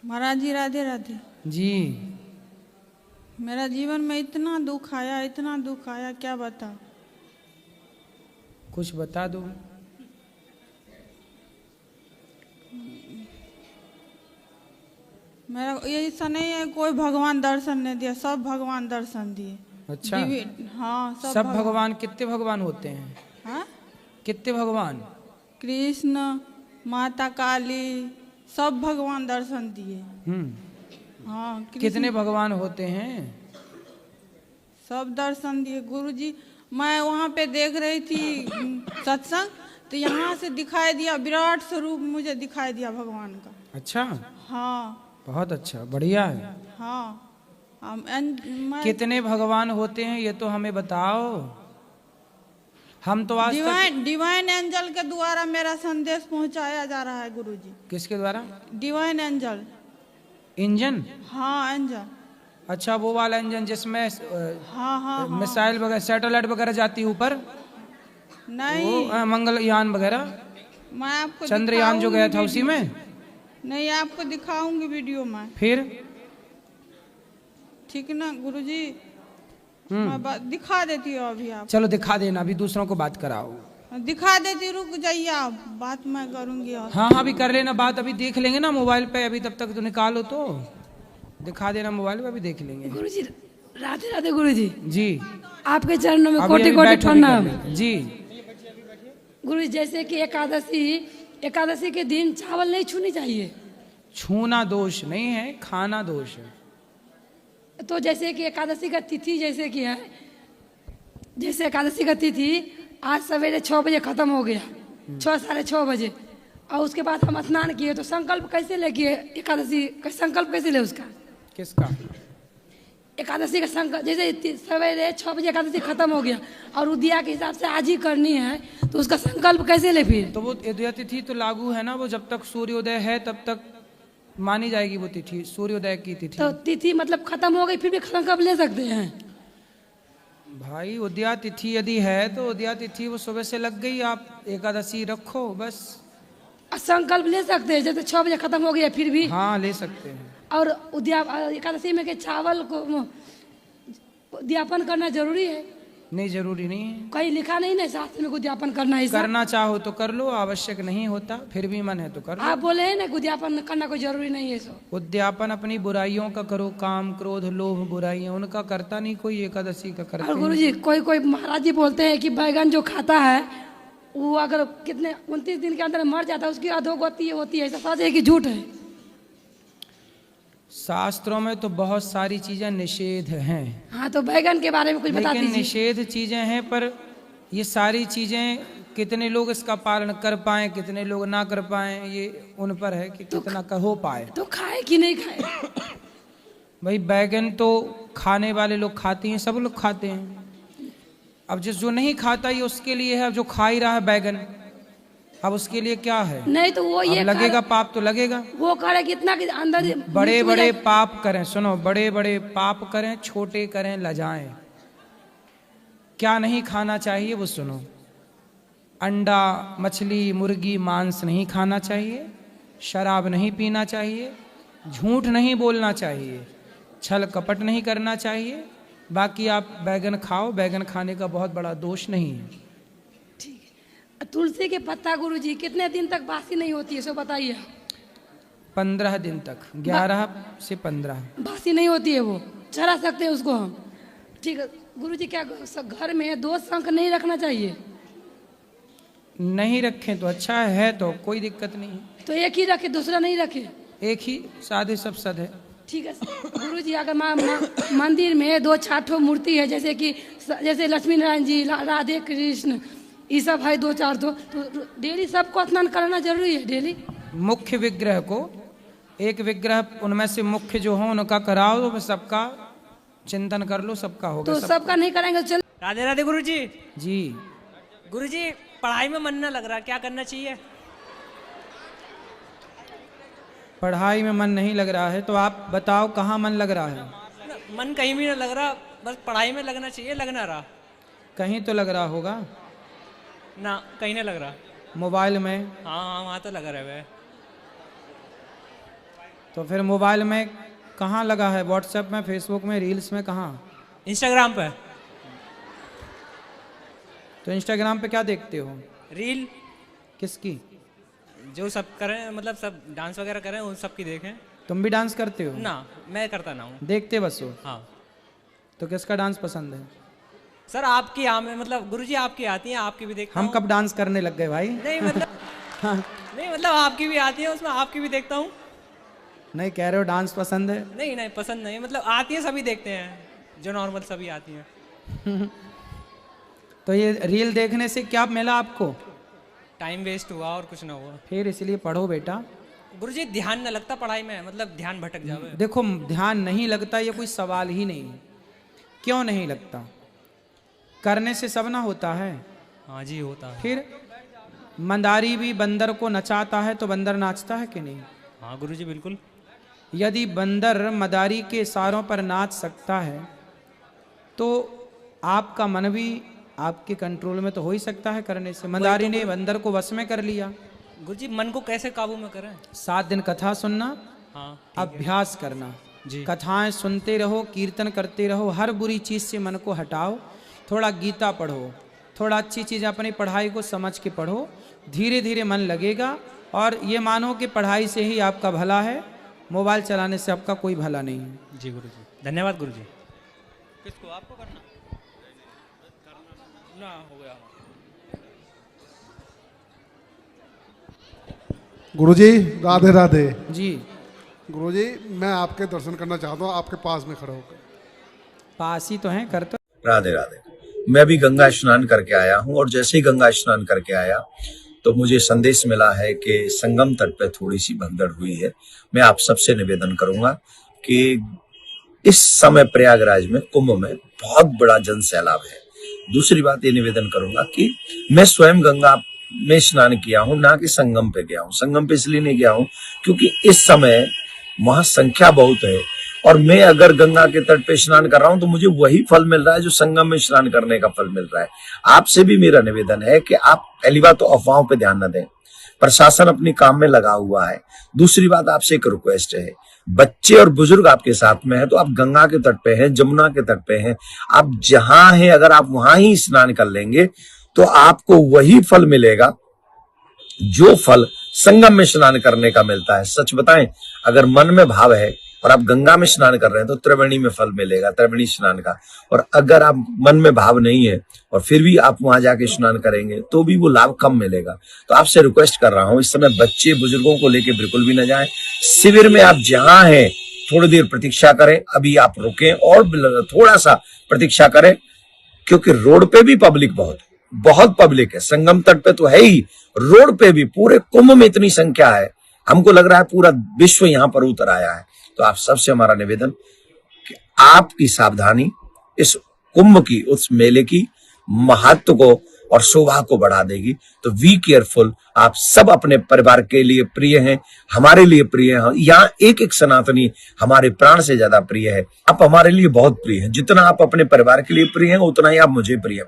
महाराज जी राधे राधे जी। मेरा जीवन में इतना दुख आया क्या बता। कुछ बता दो। मेरा ये ऐसा नहीं है कोई भगवान दर्शन नहीं दिया, सब भगवान दर्शन दिए। अच्छा। हाँ सब भगवान कितने भगवान होते हैं? हाँ, कितने भगवान? कृष्ण, माता काली, सब भगवान दर्शन दिए। हाँ, कितने भगवान होते हैं? सब दर्शन दिए गुरुजी। मैं वहाँ पे देख रही थी सत्संग, तो यहाँ से दिखाई दिया विराट स्वरूप, मुझे दिखाई दिया भगवान का। अच्छा। हाँ बहुत अच्छा, बढ़िया है। हाँ। कितने भगवान होते हैं ये तो हमें बताओ। हम तो आज डिवाइन एंजल के द्वारा मेरा संदेश पहुंचाया जा रहा है गुरुजी। किसके द्वारा? Divine angel. इंजन? हाँ एंजल। अच्छा, वो वाला इंजन जिसमें हाँ मिसाइल वगैरह, सैटेलाइट वगैरह जाती है ऊपर? नहीं, वो मंगलयान वगैरह, मैं आपको चंद्रयान जो गया था उसी में? नहीं, आपको दिखाऊंगी वीडियो में। फिर ठीक ना गुरुजी? मैं दिखा देती हूँ अभी। आप चलो दिखा देना, अभी दूसरों को बात कराओ। दिखा देती, रुक जाइए आप, बात मैं करूंगी। और हाँ अभी कर लेना बात, अभी देख लेंगे ना मोबाइल पे, अभी तब तक तो निकालो तो दिखा देना मोबाइल पे, अभी देख लेंगे। गुरुजी राधे राधे। गुरुजी जी, आपके चरणों में अभी कोटि अभी कोटि बैठो प्रणाम। जी। गुरुजी जैसे कि एकादशी के दिन चावल नहीं छूनी चाहिए। छूना दोष नहीं है, खाना दोष है। तो जैसे कि एकादशी का तिथि जैसे कि है, जैसे एकादशी का तिथि आज सवेरे 6 बजे खत्म हो गया, 6 साढ़े 6 बजे, और उसके बाद हम स्नान किए, तो संकल्प कैसे ले किए? एकादशी का संकल्प कैसे ले उसका? किसका? एकादशी का संकल्प जैसे सवेरे 6 बजे एकादशी खत्म हो गया और उद्या के हिसाब से आज ही करनी है, तो उसका संकल्प कैसे ले? फिर तो वो उदय तिथि तो लागू है ना, वो जब तक सूर्योदय है तब तक मानी जाएगी वो तिथि, सूर्योदय की तिथि। तो तिथि मतलब खत्म हो गई फिर भी संकल्प ले सकते हैं? भाई उदया तिथि यदि है तो उदया तिथि वो सुबह से लग गई, आप एकादशी रखो बस। संकल्प ले सकते हैं जैसे 6 बजे खत्म हो गया फिर भी? हाँ ले सकते हैं। और एकादशी में के चावल को उद्यापन करना जरूरी है? नहीं, जरूरी नहीं है। कहीं लिखा नहीं ना शास्त्र में उद्यापन करना है? करना चाहो तो कर लो, आवश्यक नहीं होता, फिर भी मन है तो कर लो। आप बोले हैं ना उद्यापन करना कोई जरूरी नहीं है। सो उद्यापन अपनी बुराइयों का करो, काम क्रोध लोभ बुराइयां उनका करता नहीं कोई, एकादशी का करता। और गुरुजी कोई महाराज जी बोलते हैं कि बैगन जो खाता है वो अगर कितने 29 दिन के अंदर मर जाता है उसकी अधोगति होती है, ऐसा सच है कि झूठ है? शास्त्रों में तो बहुत सारी चीजें निषेध हैं। हाँ, तो बैगन के बारे में कुछ बता दीजिए। निषेध चीजें हैं, पर ये सारी चीजें कितने लोग इसका पालन कर पाए, कितने लोग ना कर पाए, ये उन पर है कि कितना का हो पाए। तो खाए कि नहीं खाए? भाई बैगन तो खाने वाले लोग खाते हैं, सब लोग खाते हैं। अब जो नहीं खाता ये उसके लिए है, अब जो खा ही रहा है बैगन, अब उसके लिए क्या है? नहीं तो वो ये लगेगा, पाप तो लगेगा। वो करे कितना कि अंदर बड़े बड़े पाप करें, सुनो, बड़े बड़े पाप करें, छोटे करें लजाएं। क्या नहीं खाना चाहिए वो सुनो। अंडा मछली मुर्गी मांस नहीं खाना चाहिए, शराब नहीं पीना चाहिए, झूठ नहीं बोलना चाहिए, छल कपट नहीं करना चाहिए। बाकी आप बैगन खाओ, बैगन खाने का बहुत बड़ा दोष नहीं है। ठीक है। तुलसी के पत्ता गुरुजी कितने दिन तक बासी नहीं होती है, सो बताइए? 15 दिन तक, 11 से 15 बासी नहीं होती है, वो चला सकते हैं उसको हम। ठीक है गुरुजी, क्या घर में 2 शंख नहीं रखना चाहिए? नहीं रखें तो अच्छा है, तो कोई दिक्कत नहीं है। तो एक ही रखे, दूसरा नहीं रखे? एक ही, साधे सब सद है। ठीक है गुरुजी, अगर मंदिर में 2-4 मूर्ति है, जैसे लक्ष्मी नारायण जी, राधे कृष्ण, ये सब है 2-4 तो डेली सबको स्नान कराना जरूरी है? डेली मुख्य विग्रह को, एक विग्रह उनमें से मुख्य जो हो उनका कराओ, तो सबका चिंतन कर लो, सबका होगा। तो सबका नहीं कराएंगे चल। राधे राधे गुरुजी। जी गुरुजी पढ़ाई में मन न लग रहा, क्या करना चाहिए? पढ़ाई में मन नहीं लग रहा है तो आप बताओ कहाँ मन लग रहा है? मन कहीं भी न लग रहा, बस पढ़ाई में लगना चाहिए, लग ना रहा। कहीं तो लग रहा होगा ना, कहीं नहीं लग रहा। मोबाइल में? हाँ वहाँ तो लग रहा है। तो फिर मोबाइल में कहाँ लगा है? व्हाट्सएप में, फेसबुक में, रील्स में, कहाँ? इंस्टाग्राम पे तो इंस्टाग्राम पे क्या देखते हो? रील किसकी? जो सब करें, मतलब सब डांस वगैरह करें उन सब की देखें। तुम भी डांस करते हो? ना, मैं करता ना हूँ। देखते बस हो? हाँ तो किसका डांस पसंद है? सर, आपकी हमें मतलब गुरुजी आपकी आती हैं, आपकी भी देखता हम हूँ। कब डांस करने लग गए भाई? नहीं मतलब नहीं मतलब आपकी भी आती है, उसमें आपकी भी देखता हूँ। नहीं कह रहे हो डांस पसंद है? नहीं नहीं, पसंद नहीं, मतलब आती है, सभी देखते हैं, जो नॉर्मल सभी आती हैं। तो ये रील देखने से क्या मिला आपको? टाइम वेस्ट हुआ और कुछ ना हुआ। फिर इसलिए पढ़ो बेटा। गुरुजी ध्यान न लगता पढ़ाई में, मतलब ध्यान भटक जावे। देखो, ध्यान नहीं लगता ये कोई सवाल ही नहीं है। क्यों नहीं लगता? करने से सब ना होता है। हाँ जी, होता है। फिर मंदारी भी बंदर को नचाता है तो बंदर नाचता है कि नहीं? हाँ गुरुजी, बिल्कुल। यदि बंदर मदारी के इशारों पर नाच सकता है तो आपका मन भी आपके कंट्रोल में तो हो ही सकता है करने से। मदारी ने बंदर को वश में कर लिया। गुरुजी, मन को कैसे काबू में करें? 7 दिन कथा सुनना, हाँ अभ्यास करना, जी। कथाएं सुनते रहो, कीर्तन करते रहो, हर बुरी चीज से मन को हटाओ, थोड़ा गीता पढ़ो, थोड़ा अच्छी चीज अपनी पढ़ाई को समझ के पढ़ो, धीरे धीरे मन लगेगा। और ये मानो कि पढ़ाई से ही आपका भला है, मोबाइल चलाने से आपका कोई भला नहीं है। जी गुरुजी, धन्यवाद गुरुजी। किसको? आपको करना ना हो गया। गुरुजी राधे राधे। जी, गुरुजी मैं आपके दर्शन करना चाहता हूँ, आपके पास में खड़ा होकर। पास ही तो हैं, कर तो। राधे राधे। मैं भी गंगा स्नान करके आया हूँ और जैसे ही गंगा स्नान करके आया तो मुझे संदेश मिला है कि संगम तट पे थोड़ी सी भगदड़ हुई है। मैं आप सबसे निवेदन करूंगा कि इस समय प्रयागराज में कुंभ में बहुत बड़ा जन सैलाब है। दूसरी बात ये निवेदन करूंगा कि मैं स्वयं गंगा में स्नान किया हूं, ना कि संगम पे गया हूं। संगम पे इसलिए नहीं गया हूं क्योंकि इस समय वहां संख्या बहुत है और मैं अगर गंगा के तट पे स्नान कर रहा हूं तो मुझे वही फल मिल रहा है जो संगम में स्नान करने का फल मिल रहा है। आपसे भी मेरा निवेदन है कि आप पहली बात तो अफवाहों पे ध्यान न दें, प्रशासन अपनी काम में लगा हुआ है। दूसरी बात आपसे एक रिक्वेस्ट है, बच्चे और बुजुर्ग आपके साथ में है तो आप गंगा के तट पे हैं, जमुना के तट पे हैं, आप जहां हैं अगर आप वहां ही स्नान कर लेंगे तो आपको वही फल मिलेगा जो फल संगम में स्नान करने का मिलता है। सच बताएं, अगर मन में भाव है और आप गंगा में स्नान कर रहे हैं तो त्रिवेणी में फल मिलेगा, त्रिवेणी स्नान का। और अगर आप मन में भाव नहीं है और फिर भी आप वहां जाके स्नान करेंगे तो भी वो लाभ कम मिलेगा। तो आपसे रिक्वेस्ट कर रहा हूं, इस समय बच्चे बुजुर्गों को लेके बिल्कुल भी न जाएं। शिविर में आप जहां हैं थोड़ी देर प्रतीक्षा करें, अभी आप रुकें और थोड़ा सा प्रतीक्षा करें क्योंकि रोड पे भी पब्लिक बहुत पब्लिक है। संगम तट पे तो है ही, रोड पे भी पूरे कुंभ में इतनी संख्या है, हमको लग रहा है पूरा विश्व यहाँ पर उतर आया है। तो आप सबसे हमारा निवेदन कि आपकी सावधानी इस कुंभ की, उस मेले की महत्व को और शोभा को बढ़ा देगी। तो वी केयरफुल। आप सब अपने परिवार के लिए प्रिय हैं, हमारे लिए प्रिय हैं। यहाँ एक एक सनातनी हमारे प्राण से ज्यादा प्रिय है। आप हमारे लिए बहुत प्रिय हैं। जितना आप अपने परिवार के लिए प्रिय हैं उतना ही आप मुझे प्रिय हैं।